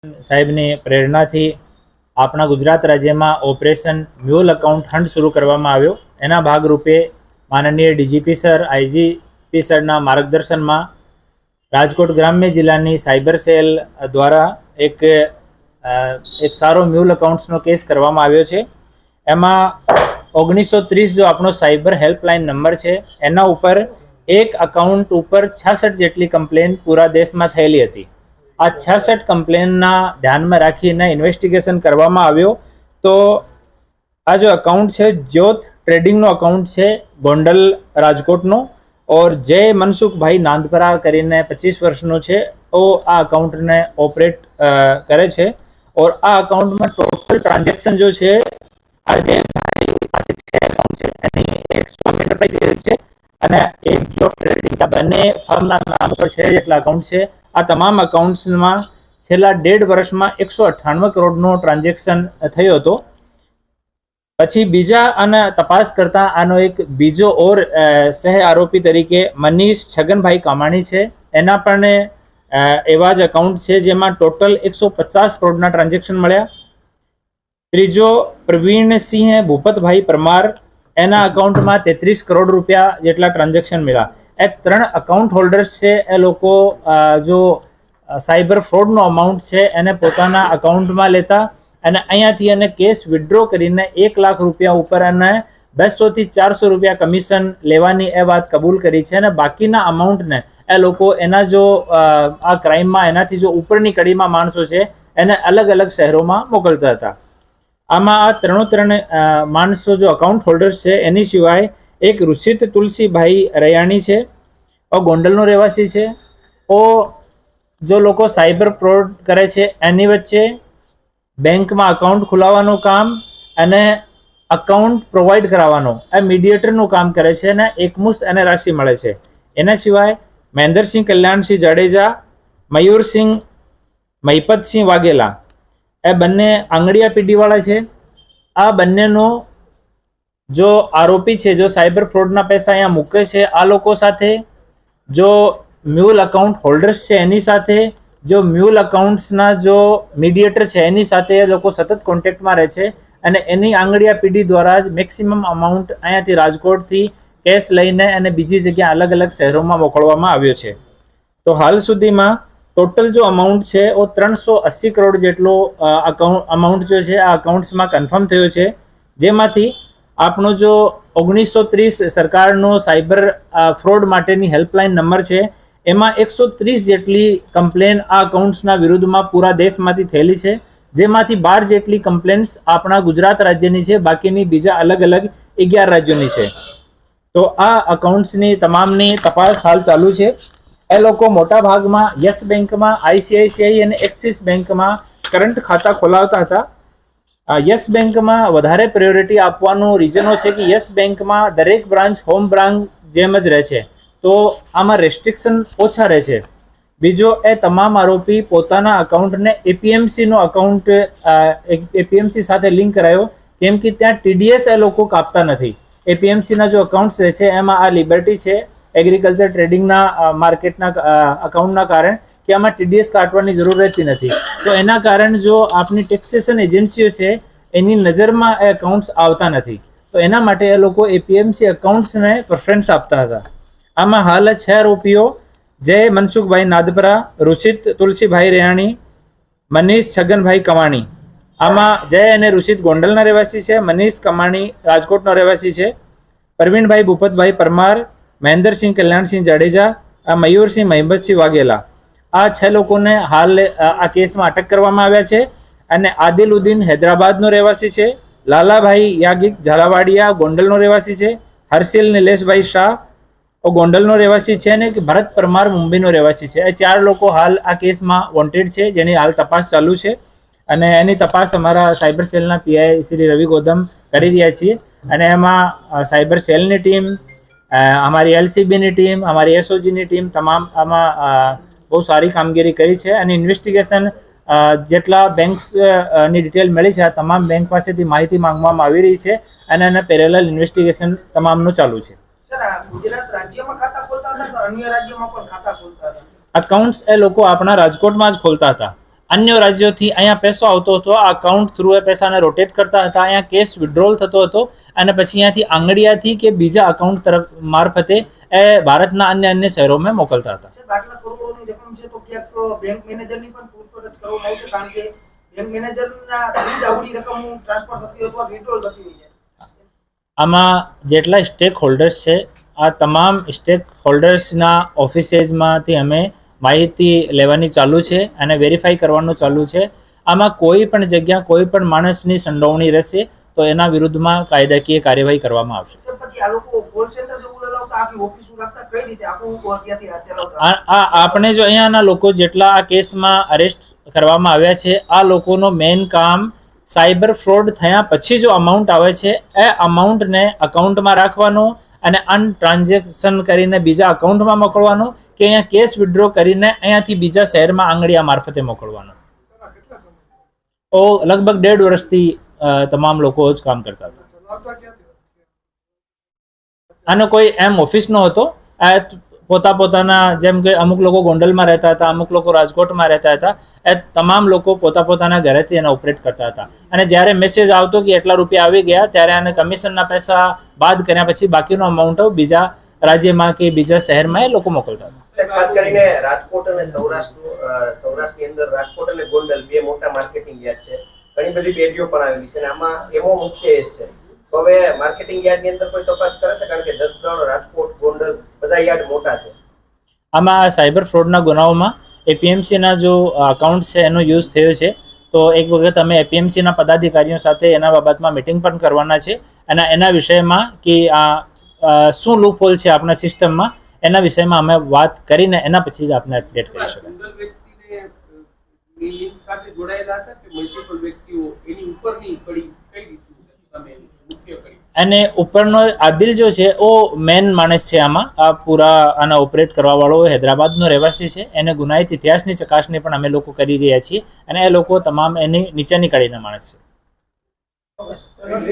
સાહેબની પ્રેરણાથી આપણા ગુજરાત રાજ્યમાં ઓપરેશન મ્યુલ અકાઉન્ટ હન્ટ શરૂ કરવામાં આવ્યો। એના ભાગરૂપે માનનીય ડીજીપી સર, આઈજીપી સરના માર્ગદર્શનમાં રાજકોટ ગ્રામ્ય જિલ્લાની સાયબર સેલ દ્વારા એક સારો મ્યુલ અકાઉન્ટ્સનો કેસ કરવામાં આવ્યો છે। એમાં 1930 जो આપણો સાયબર હેલ્પલાઇન નંબર છે એના ઉપર એક અકાઉન્ટ ઉપર 66 જેટલી કમ્પ્લેન પૂરા દેશમાં થયેલી હતી। આ 66 કમ્પ્લેનના ધ્યાનમાં રાખીને ઇન્વેસ્ટિગેશન કરવામાં આવ્યો। તો આ જો અકાઉન્ટ છે જ્યોત ટ્રેડિંગનો અકાઉન્ટ છે ગોંડલ રાજકોટનો, और जय मनसुख भाई नांदपरा करीने 25 वर्षनो छे ओ आ अकाउंट ने ऑपरेट करे छे। और आ अकाउंट में टोटल ट्रांजेक्शन जो छे आ जय भाई पासे 6 अकाउंट छे एनी एक स्टॉक एंटरप्राइज छे अने एक जॉब ट्रेडिंग का बने फर्मना नाम पर छे जेटला अकाउंट छे। आ तमाम अकाउंट्स में छेल्ला 1.5 वर्ष में 198 करोड़नो ट्रांजेक्शन थयो हतो। पछी बीजा अने तपास करता आनो एक बीजो और सह आरोपी तरीके मनीष छगनभाई कामाणी छे। एना पण एवा ज अकाउंट छे जेमां टोटल 150 करोड़ना ट्रांजेक्शन मळ्या। त्रीजो प्रवीण सिंह भूपतभाई परमार, एना अकाउंट में 33 करोड़ रुपया जेटला ट्रांजेक्शन मिला। ए 3 अकाउंट होल्डर्स छे ए लोको जो साइबर फ्रॉडनो अमाउंट छे एने पोताना अकाउंट में लेता અને અહીંયાથી એને કેસ વિથડ્રો કરીને 1 લાખ રૂપિયા ઉપર અને 200 થી 400 રૂપિયા કમિશન લેવાની એ વાત કબૂલ કરી છે। અને બાકીના અમાઉન્ટને એ લોકો એના જો આ ક્રાઇમમાં એનાથી જો ઉપરની કડીમાં માણસો છે એને અલગ અલગ શહેરોમાં મોકલતા હતા। આમાં આ ત્રણ માણસો જો અકાઉન્ટ હોલ્ડર્સ છે એની સિવાય એક ઋષિત તુલસીભાઈ રયાણી છે, ઓ ગોંડલનો રહેવાસી છે। ઓ જો લોકો સાયબર ફ્રોડ કરે છે એની વચ્ચે बैंक में अकाउंट खुलावानो काम अने अकाउंट प्रोवाइड करावानो आ मीडिएटरनुं काम करे छे ने एकमुश्त अने राशि मळे छे। एना सिवाय महेंद्र सिंह कल्याण सिंह जाडेजा, मयूर सिंह महिपत सिंह वाघेला ए बंने आंगड़िया पीढ़ीवाळा छे। आ बंनेनो जो आरोपी छे जो साइबर फ्रॉडना पैसा अहींया मूके छे आ लोको साथे जो म्यूल अकाउंट होल्डर्स छे एनी साथे जो म्यूल अकाउंट्स ना जो मीडिएटर है एनी साथे लोग सतत कॉन्टेक्ट में रहे छे अने एनी आंगड़िया पीढ़ी द्वारा ज मैक्सिमम अमाउंट अहींयाथी राजकोट थी केस लईने अने बीजी जग्या अलग अलग शहरों में मोकलवामां आव्यो छे। तो हाल सुधी में टोटल जो अमाउंट है वो 380 करोड़ जेटलो अमाउंट जो है आ अकाउंट्स में कन्फर्म थयो छे। जेमांथी आपनो जो 1930 सरकारनो साइबर फ्रॉड माटेनी हेल्पलाइन नंबर है एमां 130 जेटली कम्प्लेन आ अकाउंट्सना विरुद्धमां पूरा देशमांथी थयेली छे। जेमांथी 12 जेटली कम्प्लेन्स आपणा गुजरात राज्यनी छे, बाकीनी बीजा अलग अलग 11 राज्योनी छे। तो आ अकाउंट्सनी तमामनी तपास हाल चालू छे। ए लोको मोटा भागमां यस बेंकमां, आईसीआईसीआई अने एक्सिस बेंकमां करंट खाता खोलावता हता। यस बेंकमां वधारे प्रायोरिटी आपवानुं रीजनो छे कि यस बेंकमां दरेक ब्रांच होम ब्रांच जेम ज रहे छे, तो आमां रेस्ट्रिक्शन ओछा रहे छे। बीजो ए तमाम आरोपी पोताना अकाउंट ने एपीएमसी नो अकाउंट एपीएमसी साथे लिंक करायो, केम कि त्यां टीडीएस ए लोको कापता नथी। एपीएमसी ना जो अकाउंट्स रहे छे एमां आ लिबर्टी छे एग्रीकल्चर ट्रेडिंग ना मार्केट ना अकाउंट ना कारण कि आमां टीडीएस काटवानी जरूर रहती नथी। तो एना कारण जो आपनी टेक्सेशन एजेंसीओ छे एनी नजरमां ए अकाउंट्स आवता नथी। तो एना माटे ए लोको एपीएमसी अकाउंट्स ने प्रेफरन्स आपता हता। आमा हाल 6 आरोपीओ जय मनसुख भाई नादपरा, ऋषित तुलसी भाई रेयाणी, मनीष छगन भाई कमाणी। आमा जय अने ऋषित गोंडलना रहेवासी छे, मनीष कमाणी राजकोटनो रहेवासी छे, प्रवीण भाई भूपत भाई परमार, महेंद्र सिंह कल्याण सिंह जाडेजा, मयूर सिंह महिपत सिंह वाघेला आ 6 लोकोने हाल आ केस में अटक करवामां आव्या छे। अने आदिलुद्दीन हैदराबादनो रहेवासी छे, लालाभाई यागिक झालावाड़िया गोंडलनो रहेवासी छे, हर्षिल नीलेशभाई शाह गोंडलनो रहेवासी छे ने भरत परमार मुंबईनो रहेवासी छे। ए 4 लोको हाल आ केस में वोंटेड छे, जेनी हाल तपास चालू छे। अने एनी तपास अमारा साइबर सेलना पीआई श्री रवि गौतम करी रह्या छीए। अने एमां साइबर सेलनी टीम, अमारी एलसीबीनी टीम, अमारी एसओजीनी टीम तमाम आमां बहुत सारी कामगीरी करी छे। अने इन्वेस्टिगेशन जेटला बेंक्स नी डिटेल मळी छे आ तमाम बेंक पासेथी माहिती मांगवामां आवी रही छे अने एना पेरेलल इन्वेस्टिगेशन तमामनुं चालू छे। गुजरात राज्य में खाता खोलता था तो अन्य राज्य में पण खाता खोलता था। अकाउंट्स ए लोको आपणा राजकोट में ज खोलता था। અન્ય રાજ્યોથી અહીંયા પૈસો આવતો હતો, આ અકાઉન્ટ થ્રુ એ પૈસાને રોટેટ કરતા હતા, અહીંયા કેશ વિડ્રોલ થતો હતો અને પછી અહીંયાથી આંગડિયાથી કે બીજા અકાઉન્ટ તરફ મારફતે એ ભારતના અન્ય શહેરોમાં મોકલતા હતા. સાહેબ, આટલા કરોડોની રકમ છે તો ક્યાંક બેંક મેનેજરની પણ પૂછપરછ કરવામાં આવશે, કારણ કે બેંક મેનેજરના થ્રુ જ આવડી રકમ ટ્રાન્સફર થતી હોય અથવા વિડ્રોલ થતી હોય છે. આમાં જેટલા સ્ટેક હોલ્ડર્સ છે, આ તમામ સ્ટેક હોલ્ડર્સના ઓફિસેસમાંથી અમે માહિતી લેવાની ચાલુ છે અને વેરીફાઈ કરવાનું ચાલુ છે. આમાં કોઈ પણ જગ્યા કોઈ પણ માણસની સંડોવણી રહેશે તો એના વિરુદ્ધમાં કાયદાકીય કાર્યવાહી કરવામાં આવશે. સાહેબ, પછી આ લોકો કોલ સેન્ટર જેવું લગાવતા, આખી ઓફિસો રાખતા, કઈ રીતે આખું ત્યાંથી ચલાવતા? આપણે જો અહીંયાના લોકો જેટલા આ કેસમાં અરેસ્ટ કરવામાં આવ્યા છે, આ લોકોનો મેઇન કામ સાયબર ફ્રોડ થયા પછી જો અમાઉન્ટ આવે છે એ અમાઉન્ટને અકાઉન્ટમાં રાખવાનો અને ટ્રાન્ઝેક્શન કરીને બીજા અકાઉન્ટમાં મોકલવાનો કે અહીંયા કેશ વિડ્રો કરીને અહીંયાથી બીજા શહેરમાં આંગળીયા મારફતે મોકલવાનો. લગભગ 1.5 વર્ષથી તમામ લોકો જ કામ કરતા હતા. આનો કોઈ એમ ઓફિસ નો હતો, આ પોતાના જેમ કે અમુક લોકો ગોંડલમાં રહેતા હતા, અમુક લોકો રાજકોટમાં રહેતા હતા, એ તમામ લોકો પોતાના ઘરેથી એને ઓપરેટ કરતા હતા અને જ્યારે મેસેજ આવતો કે એટલા રૂપિયા આવી ગયા ત્યારે આને કમિશનના પૈસા બાદ કર્યા પછી બાકીનો અમાઉન્ટ બીજા રાજ્યમાં કે બીજા શહેરમાં એ લોકો મોકલતા હતા. ખાસ કરીને રાજકોટ અને સૌરાષ્ટ્રની અંદર રાજકોટ અને ગોંડલ બે મોટા માર્કેટિંગ યાર્ડ છે, ઘણી બધી પેઢીઓ પણ આવેલી છે અને આમાં એમો મુખ્ય એ જ છે. તો હવે માર્કેટિંગ યાર્ડની અંદર કોઈ તપાસ કરે છે, કારણ કે જસદણ, રાજકોટ, ગોંડલ બધા યાર્ડ મોટા છે. આમાં સાયબર ફ્રોડના ગુનાઓમાં એપીએમસીના જો અકાઉન્ટ છે એનો યુઝ થયો છે, તો એક વખત અમે એપીએમસીના પદાધિકારીઓ સાથે એના બાબતમાં મિટિંગ પણ કરવાના છે અને એના વિષયમાં કે આ શું લૂપહોલ છે આપણા સિસ્ટમમાં એના વિષયમાં અમે વાત કરીને એના પછી જ આપણે અપડેટ કરી શકાય. અને ઉપરનો આદિલ જો છે ઓ મેન માણસ છે આમાં, આ પૂરા આના ઓપરેટ કરવા વાળો હૈદરાબાદનો રહેવાસી છે. એને ગુનાહિત ઇતિહાસની ચકાસણી પણ અમે લોકો કરી રહ્યા છીએ અને એ લોકો તમામ એની નીચેની કડીના માણસ છે.